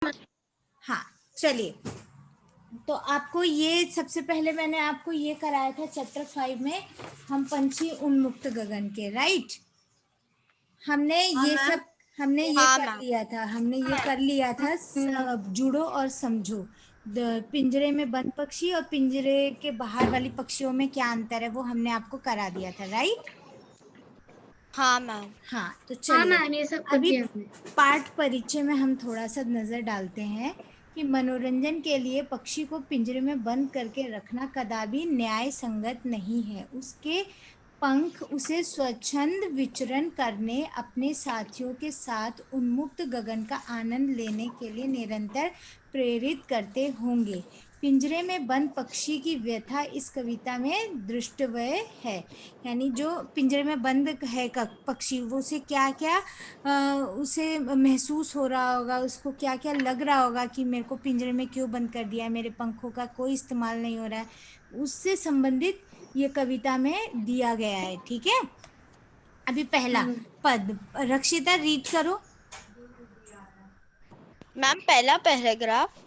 हाँ चलिए, तो आपको ये सबसे पहले मैंने आपको ये कराया था चैप्टर 5 में, हम पंछी उन्मुक्त गगन के, राइट। हमने ये सब हमने ये कर लिया था, हमने ये कर लिया था जुड़ो और समझो। पिंजरे में बंद पक्षी और पिंजरे के बाहर वाली पक्षियों में क्या अंतर है वो हमने आपको करा दिया था, राइट। हाँ मैम। हाँ तो चलिए, ये सब अभी पाठ परिचय में हम थोड़ा सा नजर डालते हैं कि मनोरंजन के लिए पक्षी को पिंजरे में बंद करके रखना कदापि न्याय संगत नहीं है। उसके पंख उसे स्वच्छंद विचरण करने, अपने साथियों के साथ उन्मुक्त गगन का आनंद लेने के लिए निरंतर प्रेरित करते होंगे। पिंजरे में बंद पक्षी की व्यथा इस कविता में दृष्टव्य है। यानी जो पिंजरे में बंद है पक्षी, वो उसे क्या क्या उसे महसूस हो रहा होगा, उसको क्या क्या लग रहा होगा कि मेरे को पिंजरे में क्यों बंद कर दिया है, मेरे पंखों का कोई इस्तेमाल नहीं हो रहा है, उससे संबंधित ये कविता में दिया गया है। ठीक है, अभी पहला पद रक्षिता रीड करो। मैम पहला पैराग्राफ,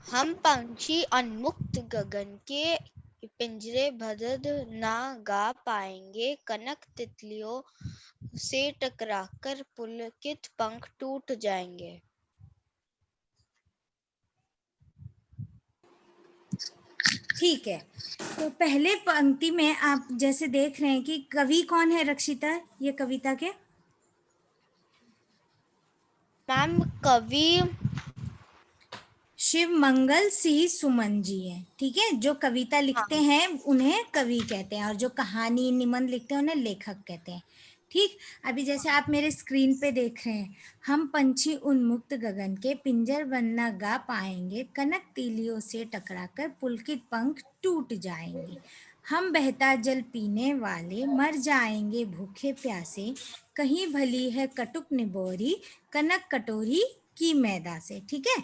हम पंछी उन्मुक्त गगन के पिंजरे भदद ना गा पाएंगे, कनक तितलियों से टकराकर पुलकित पंख टूट जाएंगे। ठीक है, तो पहले पंक्ति में आप जैसे देख रहे हैं कि कवि कौन है रक्षिता ये कविता के? मैम कवि शिव मंगल सिंह सुमन जी हैं। ठीक है, जो कविता लिखते हैं उन्हें कवि कहते हैं, और जो कहानी निबंध लिखते हैं उन्हें लेखक कहते हैं। ठीक, अभी जैसे आप मेरे स्क्रीन पे देख रहे हैं, हम पंछी उन्मुक्त गगन के पिंजर बंद न गा पाएंगे, कनक तीलियों से टकराकर पुलकित पंख टूट जाएंगे। हम बहता जल पीने वाले मर जाएंगे भूखे प्यासे, कहीं भली है कटुक निबोरी कनक कटोरी की मैदा से। ठीक है,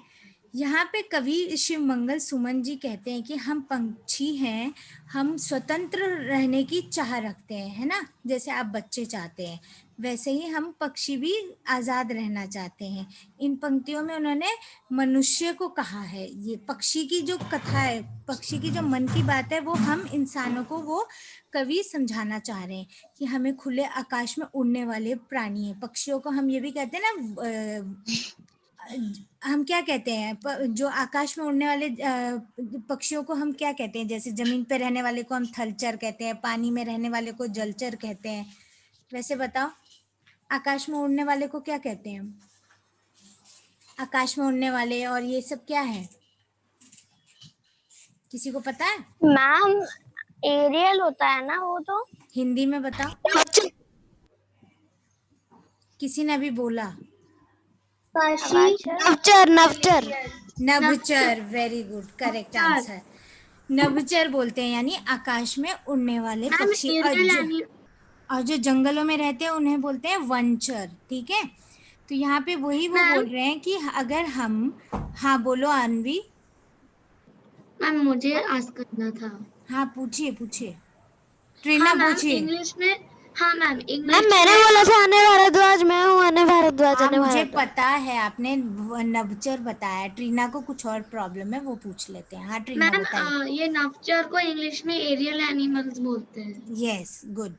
यहाँ पे कवि शिव मंगल सुमन जी कहते हैं कि हम पंछी हैं, हम स्वतंत्र रहने की चाह रखते हैं, है ना, जैसे आप बच्चे चाहते हैं वैसे ही हम पक्षी भी आज़ाद रहना चाहते हैं। इन पंक्तियों में उन्होंने मनुष्य को कहा है, ये पक्षी की जो कथा है, पक्षी की जो मन की बात है, वो हम इंसानों को वो कवि समझाना चाह रहे हैं कि हमें खुले आकाश में उड़ने वाले प्राणी हैं। पक्षियों को हम ये भी कहते हैं ना, हम क्या कहते हैं जो आकाश में उड़ने वाले पक्षियों को हम क्या कहते हैं? जैसे जमीन पे रहने वाले को हम थलचर कहते हैं, पानी में रहने वाले को जलचर कहते हैं। वैसे बताओ, आकाश में उड़ने वाले को क्या कहते हैं हम? आकाश में उड़ने वाले और ये सब क्या है, किसी को पता है? मैम एरियल होता है ना वो, तो हिंदी में बताओ, किसी ने अभी बोला नवचर नवचर नभचर, वेरी गुड, करेक्ट आंसर। नभचर बोलते हैं, यानी आकाश में उड़ने वाले पक्षी। और जो जंगलों में रहते हैं उन्हें बोलते हैं वनचर। ठीक है, तो यहाँ पे वही वो बोल रहे हैं कि अगर हम, हाँ बोलो अनवी। मैम मुझे आस्क करना था। हाँ पूछिए पूछिए, ट्रीना पूछिए। इंग्लिश में, हाँ मैम मैम मैंने बोला था अने भारद्वाज, मैं हूँ अने भारद्वाज। हाँ मुझे पता है, आपने नभचर बताया, ट्रीना को कुछ और प्रॉब्लम है, वो पूछ लेते हैं। हाँ ट्रीना बताइए। मैम ये नवचर को इंग्लिश में एरियल एनिमल्स बोलते हैं। यस गुड,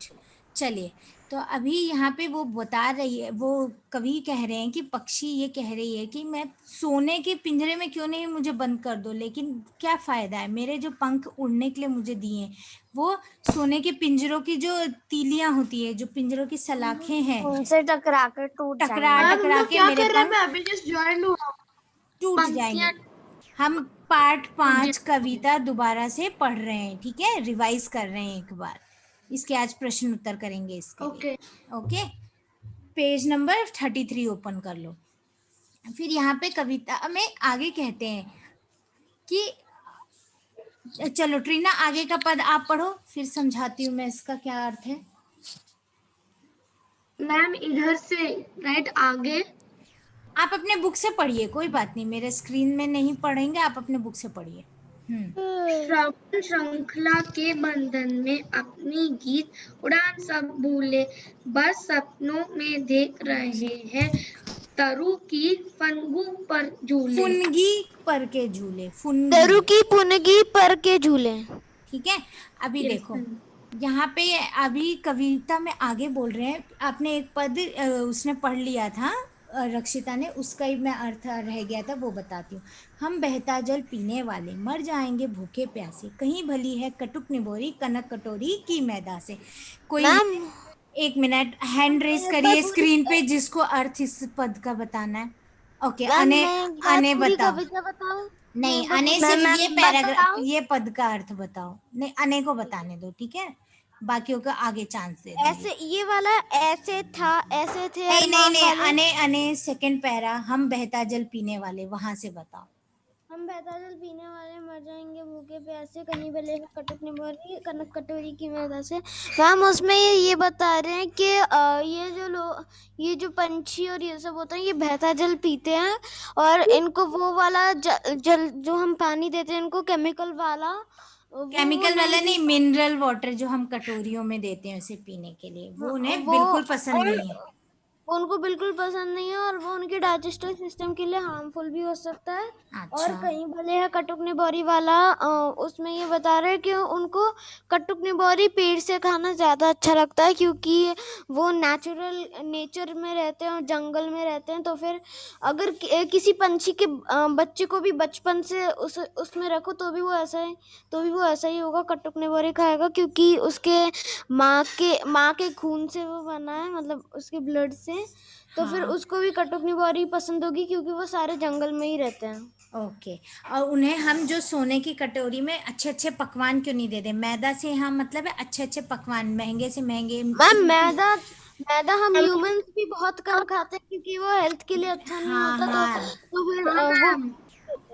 चलिए, तो अभी यहाँ पे वो बता रही है, वो कवि कह रहे हैं कि पक्षी ये कह रही है कि मैं सोने के पिंजरे में क्यों नहीं मुझे बंद कर दो, लेकिन क्या फ़ायदा है, मेरे जो पंख उड़ने के लिए मुझे दिए हैं वो सोने के पिंजरों की जो तीलियां होती है, जो पिंजरों की सलाखें हैं, उनसे टकरा कर टूट टकरा के मेरे पंख टूट जाएंगे। हम पार्ट 5 कविता दोबारा से पढ़ रहे हैं, ठीक है, रिवाइज कर रहे हैं एक बार, इसके आज प्रश्न उत्तर करेंगे इसके लिए। ओके, पेज नंबर 33 ओपन कर लो। फिर यहाँ पे कविता में आगे कहते हैं कि, चलो ट्रीना आगे का पद आप पढ़ो, फिर समझाती हूँ मैं इसका क्या अर्थ है। मैम इधर से राइट आगे, आप अपने बुक से पढ़िए, कोई बात नहीं, मेरे स्क्रीन में नहीं पढ़ेंगे, आप अपने बुक से पढ़िए। श्रवण श्रृंखला के बंधन में अपनी गीत उड़ान सब भूले, बस सपनों में देख रहे हैं तरु की फनगू पर झूले। फुनगी पर के झूले, तरु फुनगी। की पुनगी पर के झूले। ठीक है, अभी यस देखो मैम। यहाँ पे अभी कविता में आगे बोल रहे हैं, आपने एक पद उसने पढ़ लिया था, रक्षिता ने, उसका ही मैं अर्थ रह गया था वो बताती हूँ। हम बहता जल पीने वाले मर जाएंगे भूखे प्यासे, कहीं भली है कटुक निबोरी कनक कटोरी की मैदा से। कोई, मैम एक मिनट, हैंड रेस मैं एक बार करिए पूरी स्क्रीन पे जिसको अर्थ इस पद का बताना है। ओके, मैम अने, मैं एक बार अने पूरी बताओ। कविता बताऊं? मैं नहीं, एक बार अने पूरी सिर्फ मैम ये एक बात पैराग्राफ, बताऊं? ये पद का अर्थ बताओ। नहीं, अने को बताने दो, ठीक है, बाकियों को आगे चांस दे दूंगी। ऐसे ये वाला ऐसे था, ऐसे थे नहीं नहीं अरमान नहीं, वाले। अने अने सेकंड पैरा, हम बहता जल पीने वाले, वहां से बताओ। हम बहता जल पीने वाले मर जाएंगे भूखे प्यासे, कहीं भले कटुक निबोरी कनक कटोरी की मैदा से। मैम उसमें ये बता रहे हैं कि ये जो पंछी और ये सब होते हैं ये बहता जल पीते हैं, और इनको वो वाला जल जो हम पानी देते हैं इनको केमिकल वाला वो केमिकल वाला नहीं पी नहीं, मिनरल वाटर जो हम कटोरियों में देते हैं उसे पीने के लिए, वो उन्हें वो बिल्कुल पसंद और नहीं है। उनको बिल्कुल पसंद नहीं है, और वो उनके डाइजेस्टिव सिस्टम के लिए हार्मफुल भी हो सकता है। और अच्छा, कहीं भले है कटुक निबोरी वाला, उसमें ये बता रहे हैं कि उनको कटुक निबोरी पेड़ से खाना ज़्यादा अच्छा लगता है, क्योंकि वो नेचुरल नेचर में रहते हैं और जंगल में रहते हैं। तो फिर अगर किसी पंछी के बच्चे को भी बचपन से उसमें रखो तो भी वो ऐसा ही होगा, कटुक निबोरी खाएगा, क्योंकि उसके माँ के खून से वो बना है, मतलब उसके ब्लड से। तो फिर हाँ, उसको भी कटुक निबोरी पसंद होगी, क्योंकि वो सारे जंगल में ही रहते हैं। ओके। और उन्हें हम जो सोने की कटोरी में अच्छे अच्छे पकवान क्यों नहीं देते? मैदा से हम मतलब है अच्छे अच्छे पकवान, महंगे से महंगे मैम कीमती। मैदा मैदा हम ह्यूमंस भी बहुत कम खाते हैं, क्योंकि वो हेल्थ के लिए अच्छा नहीं हाँ होता। हाँ, तो फिर हाँ वो मैम।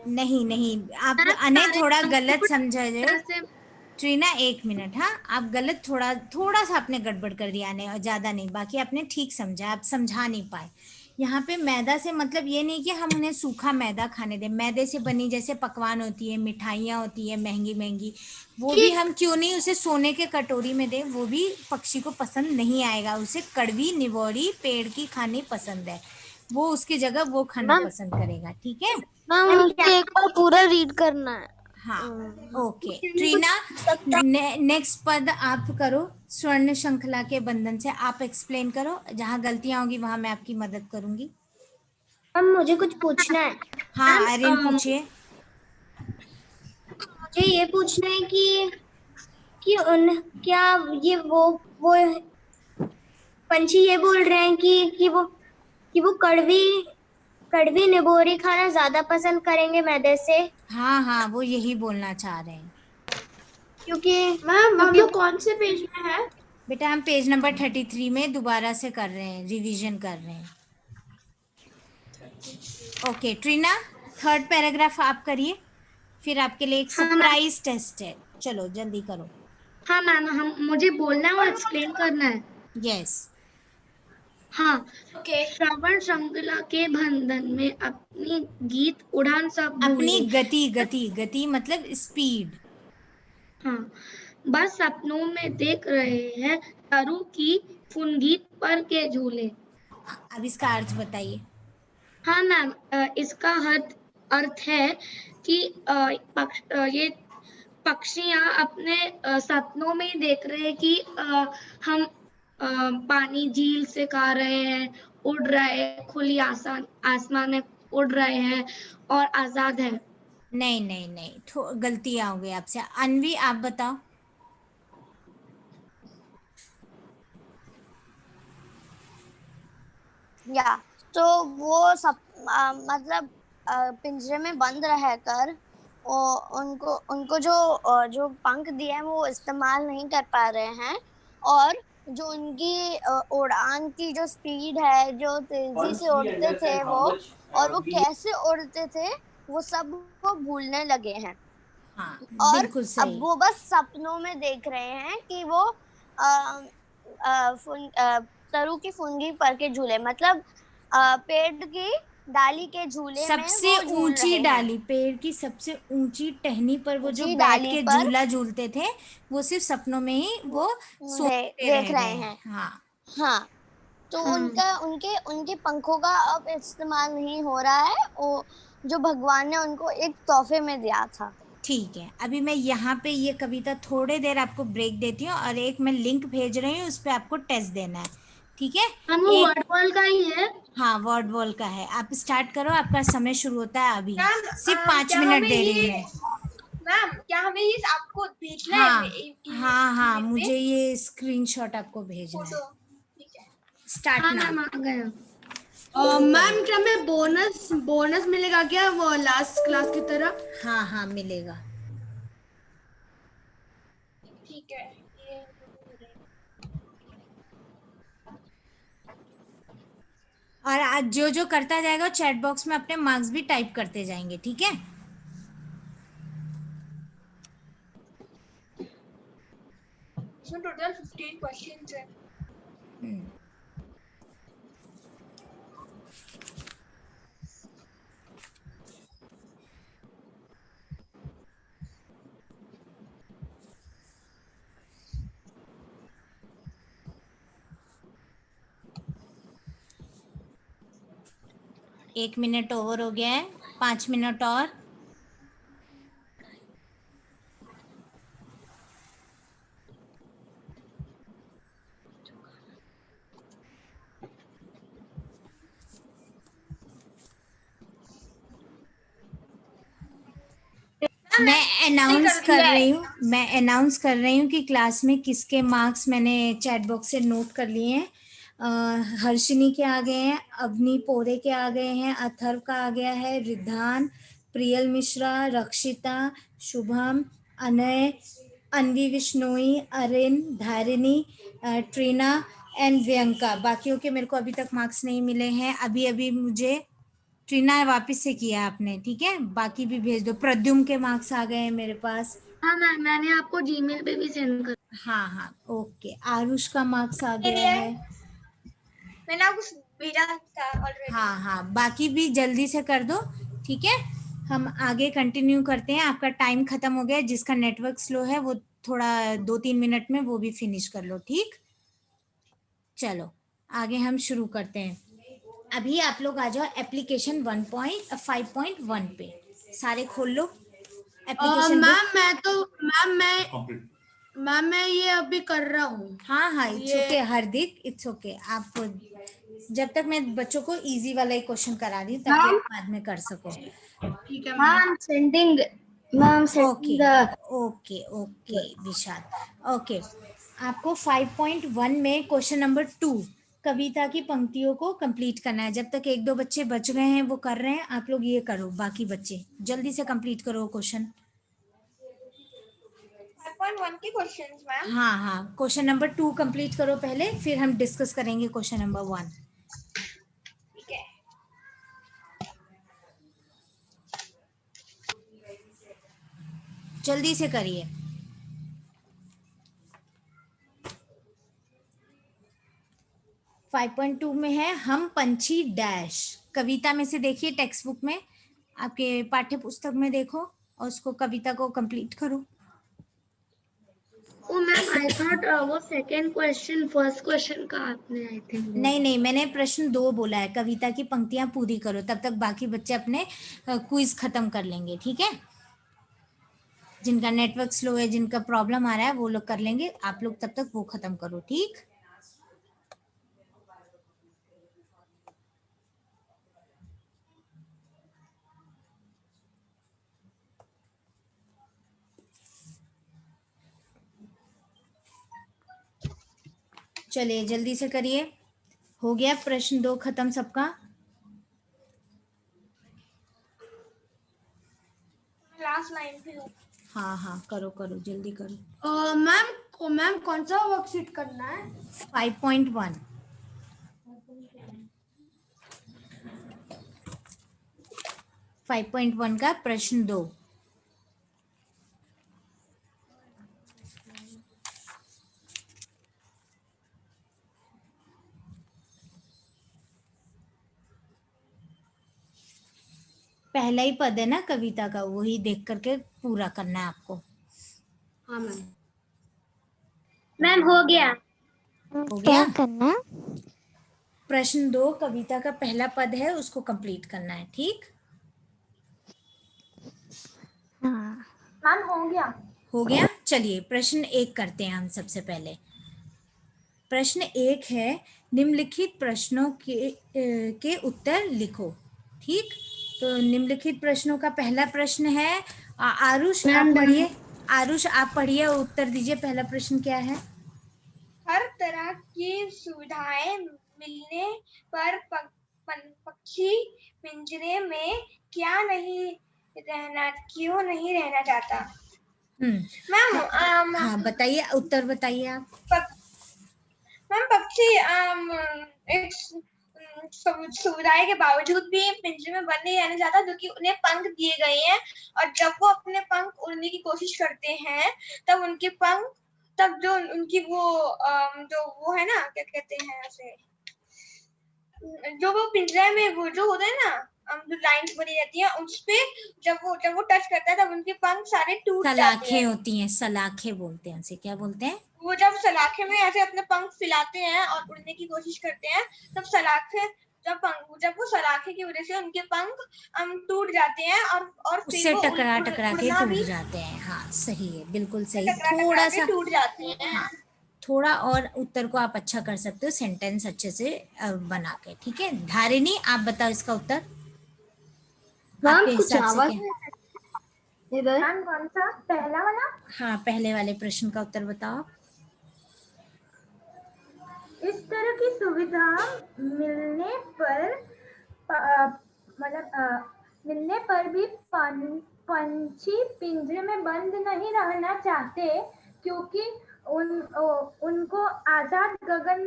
नहीं नहीं, आप मैम अने सारे थोड़ा अंकों गलत को समझा रहे हो। तरह से। ट्रीना एक मिनट, हाँ, आप गलत, थोड़ा थोड़ा सा आपने गड़बड़ कर दिया ने, और ज्यादा नहीं, बाकी आपने ठीक समझा, आप समझा नहीं पाए। यहाँ पे मैदा से मतलब ये नहीं कि हम उन्हें सूखा मैदा खाने दें, मैदे से बनी जैसे पकवान होती है, मिठाइयाँ होती है महंगी महंगी, वो भी हम क्यों नहीं उसे सोने के कटोरी में दें, वो भी पक्षी को पसंद नहीं आएगा, उसे कड़वी निवोरी पेड़ की खानी पसंद है, वो उसकी जगह वो खाना मैम पसंद करेगा, ठीक है। मैम मुझे एक बार पूरा रीड करना है। हाँ, हम्म। ओके ट्रीना, नेक्स्ट पद आप करो, स्वर्ण श्रृंखला के बंधन से आप एक्सप्लेन करो, जहाँ गलतियां होंगी वहां मैं आपकी मदद करूंगी। मैम मुझे कुछ पूछना है। हाँ मैम आर्यन पूछिए। मुझे ये पूछना है कि उन क्या ये वो पंछी ये बोल रहे हैं कि वो कड़वी कड़वी निबोरी खाना ज्यादा पसंद करेंगे मैदे से, हाँ हाँ, वो यही बोलना चाह रहे हैं। क्योंकि मैम हम लोग कौन से पेज में है? बेटा हम पेज नंबर 33 में दोबारा से कर रहे हैं, रिवीजन कर रहे हैं। ओके ट्रीना, थर्ड पैराग्राफ आप करिए, फिर आपके लिए एक हाँ मैम। सरप्राइज टेस्ट है, चलो जल्दी करो। हाँ मैम, हम मुझे बोलना है और एक्सप्लेन करना है। यस। हाँ ओके। श्रवण श्रृंखला के बंधन में अपनी गीत उड़ान सब अपनी भूले। गति, गति गति मतलब स्पीड। हाँ, बस सपनों में देख रहे हैं तरु की फुनगी पर के झूले। अब इसका अर्थ बताइए। हाँ मैम, इसका अर्थ अर्थ है कि ये पक्षियाँ अपने सपनों में ही देख रहे हैं कि हम पानी झील से खा रहे हैं, उड़ रहे हैं, खुली आसमान में उड़ रहे हैं और आजाद है। नहीं नहीं नहीं, गलतियां हो गई आपसे। अनवी आप बताओ। या तो वो सब मतलब पिंजरे में बंद रहकर उनको उनको जो पंख दिए हैं वो इस्तेमाल नहीं कर पा रहे हैं, और जो उनकी उड़ान की जो स्पीड है, जो तेजी से उड़ते थे और वो कैसे उड़ते थे, वो सब वो भूलने लगे हैं। हाँ और बिल्कुल अब सही। वो बस सपनों में देख रहे हैं कि वो तरु की फुनगी पर के झूले, मतलब पेड़ की डाली के झूले में सबसे वो झूल ऊंची रहे हैं। डाली, पेड़ की सबसे ऊंची टहनी पर वो जो ऊंची बैठ डाली के पर झूला झूलते थे, वो सिर्फ सपनों में ही वो सोते देख रह गए रहे हैं। हैं। हाँ हाँ, तो हाँ। उनका उनके उनके पंखों का अब इस्तेमाल नहीं हो रहा है, वो जो भगवान ने उनको एक तोहफे में दिया था। ठीक है, अभी मैं यहाँ पे ये कविता थोड़े देर आपको ब्रेक देती हूँ और एक मैं लिंक भेज रही हूँ, उस पर आपको टेस्ट देना है, ठीक है? मैम वो एक, वर्ड वॉल का ही है। हाँ वर्ड वॉल का है। आप स्टार्ट करो, आपका समय शुरू होता है अभी। मैम सिर्फ 5 क्या मिनट हमें दे रही हूँ ये मैं। मैम क्या हमें ये आपको भेजना है हाँ हाँ हाँ, ईमेल पे मुझे ये स्क्रीनशॉट आपको भेजना है। फोटो? ठीक है स्टार्ट हाँ नाउ। मैम आ गया। मैम क्या हमें बोनस बोनस मिलेगा क्या, वो लास्ट क्लास की तरह? हाँ हाँ मिलेगा। ठीक है ये और आज जो जो करता जाएगा चैट बॉक्स में अपने मार्क्स भी टाइप करते जाएंगे, ठीक है? इसमें टोटल 15 क्वेश्चंस है। हम्म। एक मिनट ओवर हो गया है, 5 मिनट और। मैं अनाउंस कर रही हूँ कि क्लास में किसके मार्क्स मैंने चैट बॉक्स से नोट कर लिए हैं। हर्षिनी के आ गए हैं, अवनी पोरे के आ गए हैं, अथर्व का आ गया है, रिधान, प्रियल मिश्रा, रक्षिता, शुभम, अनय, अनवी विश्नोई, अरिन, धारिणी, ट्रीना एंड व्यंका। बाकियों के मेरे को अभी तक मार्क्स नहीं मिले हैं। अभी अभी मुझे ट्रीना वापस से किया आपने, ठीक है? बाकी भी भेज दो। प्रद्युम के मार्क्स आ गए हैं मेरे पास। हाँ मैम मैंने आपको जीमेल पे भी सेंड कर। हाँ हाँ ओके। आरुष का मार्क्स आ गया है। मैंने आपको भेजा था ऑलरेडी। हाँ हाँ, बाकी भी जल्दी से कर दो, ठीक है? हम आगे कंटिन्यू करते हैं। आपका टाइम खत्म हो गया है, जिसका नेटवर्क स्लो है वो थोड़ा 2-3 मिनट में वो भी फिनिश कर लो, ठीक? चलो आगे हम शुरू करते हैं। अभी आप लोग आ जाओ एप्लीकेशन 1.5.1 पे, सारे खोल लो एप्लीकेशन बुक। मैम मैं ये अभी कर रहा हूँ। हाँ हाँ it's okay Hardik, it's okay. आप जब तक मैं बच्चों को इजी वाला ही क्वेश्चन करा रही हूँ ताकि आप बाद में कर सको। ठीक है ma'am. Ma'am okay okay okay Vishal, okay. आपको 5.1 में क्वेश्चन नंबर 2 कविता की पंक्तियों को कंप्लीट करना है। जब तक 1-2 बच्चे बच गए हैं वो कर रहे हैं, आप लोग ये करो। बाकी बच्चे जल्दी से कंप्लीट करो क्वेश्चन। 5.1 के क्वेश्चंस मैम। हाँ हाँ, क्वेश्चन नंबर 2 कंप्लीट करो पहले, फिर हम डिस्कस करेंगे क्वेश्चन नंबर 1। ठीक है जल्दी से करिए। फाइव 5.2 में है हम पंछी डैश। कविता में से देखिए, टेक्स्ट बुक में आपके पाठ्य पुस्तक में देखो और उसको कविता को कंप्लीट करो। ओ मैम आई थॉट वो सेकंड क्वेश्चन फर्स्ट क्वेश्चन का आपने आई थिंक नहीं नहीं, मैंने प्रश्न 2 बोला है। कविता की पंक्तियां पूरी करो, तब तक बाकी बच्चे अपने क्विज खत्म कर लेंगे, ठीक है? जिनका नेटवर्क स्लो है, जिनका प्रॉब्लम आ रहा है, वो लोग कर लेंगे। आप लोग तब तक वो खत्म करो, ठीक? चलिए जल्दी से करिए। हो गया प्रश्न 2 खत्म सबका? लास्ट लाइन पे हूँ। हाँ हाँ करो करो जल्दी करो। मैम कौन सा वर्कशीट करना है? 5.1 5.1 का प्रश्न 2। पहला ही पद है ना कविता का, वही देख करके पूरा करना है आपको। हाँ मैम। मैम हो गया। हो क्या गया? करना? प्रश्न 2 कविता का पहला पद है, उसको कंप्लीट करना है। ठीक, मैम हो गया। हो गया। चलिए प्रश्न 1 करते हैं हम सबसे पहले। प्रश्न 1 है, निम्नलिखित प्रश्नों के उत्तर लिखो। ठीक, तो निम्नलिखित प्रश्नों का पहला प्रश्न है, आरुष आप पढ़िए। आरुष आप पढ़िए और उत्तर दीजिए। पहला प्रश्न क्या है? हर तरह की सुविधाएं मिलने पर पक्षी पिंजरे में क्यों नहीं रहना चाहता? मैम हाँ बताइए, उत्तर बताइए आप। मैम पक्षी एक सुविधाएं के बावजूद भी पिंजरे में बंद नहीं रहना चाहता, क्योंकि उन्हें पंख दिए गए हैं, और जब वो अपने पंख उड़ने की कोशिश करते हैं तब उनके पंख, तब जो उनकी वो है ना, क्या कहते हैं उसे, जो वो पिंजरे में वो जो होता है ना, जो लाइंस बनी रहती है उस पे जब वो टच करता है तब उनके पंख सारे टूट जाते सलाखें हैं। होती हैं, सलाखें बोलते हैं उसे। क्या बोलते हैं? वो जब सलाखे में ऐसे अपने पंख फैलाते हैं और उड़ने की कोशिश करते हैं, तब सलाखे जब वो सलाखे की वजह से उनके पंख टूट जाते हैं और उससे फिर वो टकरा के उड़ना टूट भी जाते हैं। हाँ सही है, बिल्कुल सही। टकरा थोड़ा के सा, टूट जाते हैं। हाँ थोड़ा और उत्तर को आप अच्छा कर सकते हो, सेंटेंस अच्छे से बना के। ठीक है, धारिणी आप बताओ इसका उत्तर। आपके कुछ हिसाब से आवाज क्या? इधर। मैम कौन सा, पहला वाला? हाँ पहले वाले प्रश्न का उत्तर बताओ। इस तरह की सुविधा मिलने पर मिलने पर भी पंछी पिंजरे में बंद नहीं रहना चाहते, क्योंकि उनको आजाद गगन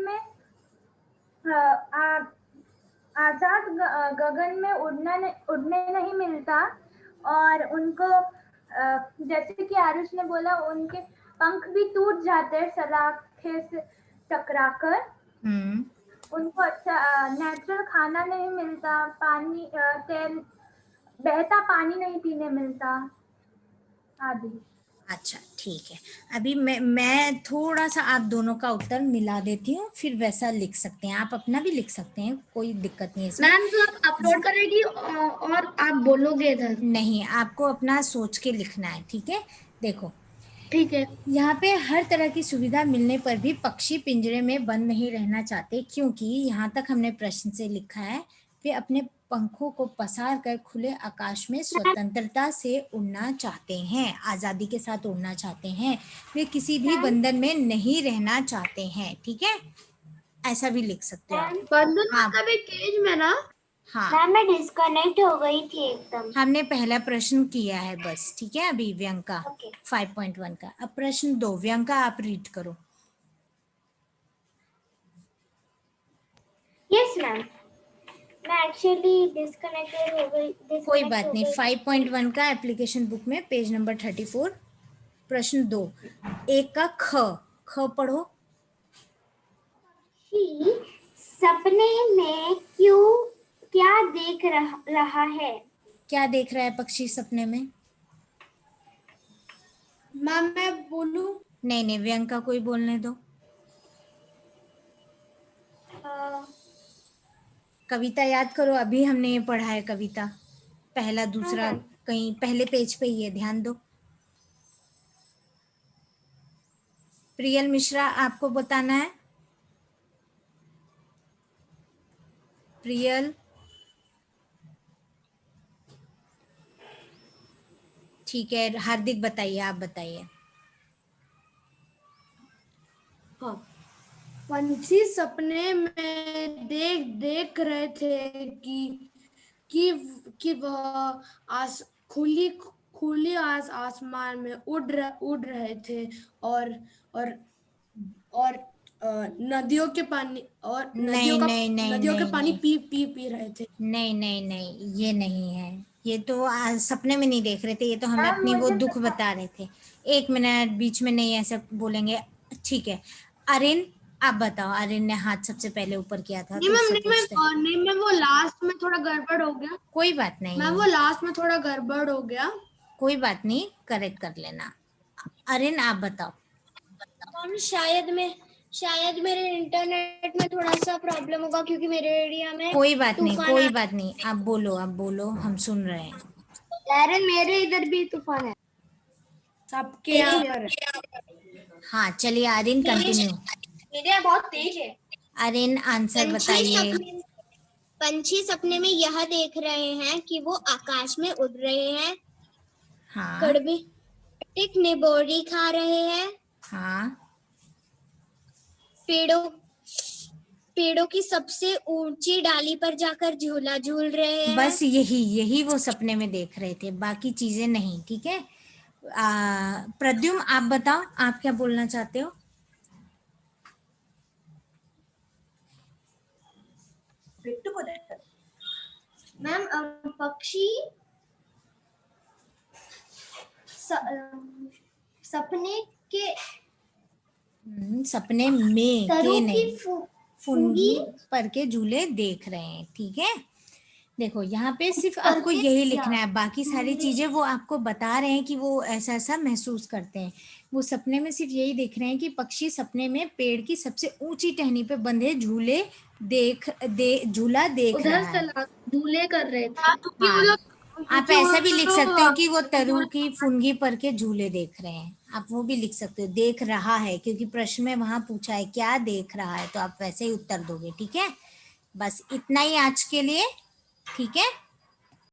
में उड़ने नहीं मिलता, और उनको जैसे कि आरुष ने बोला, उनके पंख भी टूट जाते हैं सलाखे से टकराकर। उनको अच्छा नेचुरल खाना नहीं मिलता, पानी तेल बहता पानी नहीं पीने मिलता आदि। अच्छा ठीक है, अभी मैं थोड़ा सा आप दोनों का उत्तर मिला देती हूँ, फिर वैसा लिख सकते हैं। आप अपना भी लिख सकते हैं, कोई दिक्कत नहीं है इसमें। मैम तो आप अपलोड करेगी और आप बोलोगे इधर? नहीं, आपको अपना सोच के लिखना है। ठीक है, देखो ठीक है। यहाँ पे हर तरह की सुविधा मिलने पर भी पक्षी पिंजरे में बंद नहीं रहना चाहते, क्योंकि यहाँ तक हमने प्रश्न से लिखा है, वे अपने पंखों को पसार कर खुले आकाश में स्वतंत्रता से उड़ना चाहते हैं, आजादी के साथ उड़ना चाहते हैं। वे किसी भी बंधन में नहीं रहना चाहते हैं। ठीक है, ऐसा भी लिख सकते हो आप। बंधन हाँ मतलब एक केज में ना? हाँ, मैम मैं डिस्कनेक्ट हो गई थी एकदम। हमने पहला प्रश्न किया है बस। ठीक है, अभी व्यंका Okay. 5.1 का। अब प्रश्न 2 व्यंका आप रीड करो। यस मैम, मैं एक्चुअली डिस्कनेक्टेड हो गई। कोई बात नहीं, 5.1 का एप्लीकेशन बुक में पेज नंबर 34 प्रश्न 2 एक का ख पढ़ो। कि सपने में क्या देख रहा है? क्या देख रहा है पक्षी सपने में? मैम मैं बोलूं? नहीं, व्यंका को ही बोलने दो। कविता याद करो, अभी हमने ये पढ़ा है कविता, पहला दूसरा कहीं पहले पेज पे ही है, ध्यान दो। प्रियल मिश्रा आपको बताना है। प्रियल, ठीक है। हार्दिक बताइए, आप बताइए। हाँ, पंछी सपने में देख रहे थे कि वह खुली आसमान में उड़ रहे थे, और नदियों के पानी और नदियों के पानी पी रहे थे। नहीं, ये नहीं है। ये तो सपने में नहीं देख रहे थे, ये तो हमें अपनी वो दुख बता रहे थे। 1 मिनट बीच में नहीं ऐसा बोलेंगे। ठीक है, अरिन आप बताओ। अरिन ने हाथ सबसे पहले ऊपर किया था, तो उससे पूछते हैं। नहीं मैम, वो लास्ट में थोड़ा गड़बड़ हो गया। कोई बात नहीं, मैम वो लास्ट में थोड़ा गड़बड़ हो गया। कोई बात नहीं, करेक्ट कर लेना। अरिन आप बताओ। मैम शायद मैं शायद मेरे इंटरनेट में थोड़ा सा प्रॉब्लम होगा क्योंकि मेरे एरिया में कोई बात नहीं, तूफान कोई बात नहीं, आप बोलो, हम सुन रहे हैं। अरे मेरे इधर भी तूफान है। सबके यहाँ पर हाँ चलिए आर्यन कंटिन्यू। मेरे यहाँ बहुत तेज है। आर्यन आंसर बताइए। पंछी सपने में यह देख रहे हैं कि वो आकाश में उड़ रहे हैं, हाँ कड़वी टिक निबोरी खा रहे हैं, हाँ पेड़ों की सबसे ऊंची डाली पर जाकर झूला झूल रहे हैं। बस यही वो सपने में देख रहे थे, बाकी चीजें नहीं। ठीक है, प्रद्युम आप बताओ, आप क्या बोलना चाहते हो? मैम पक्षी सपने के सपने में के सरों नहीं, की फुनगी पर के झूले देख रहे हैं। ठीक है, देखो यहाँ पे सिर्फ आपको यही लिखना है, बाकी सारी चीजें वो आपको बता रहे हैं कि वो ऐसा ऐसा महसूस करते हैं। वो सपने में सिर्फ यही देख रहे हैं कि पक्षी सपने में पेड़ की सबसे ऊंची टहनी पे बंधे झूला देख रहा है। झूले कर रहे थे। हाँ, आप ऐसा भी लिख सकते हो कि वो तरु की फुनगी पर के झूले देख रहे हैं, आप वो भी लिख सकते हो। देख रहा है क्योंकि प्रश्न में वहां पूछा है क्या देख रहा है, तो आप वैसे ही उत्तर दोगे। ठीक है, बस इतना ही आज के लिए। ठीक है।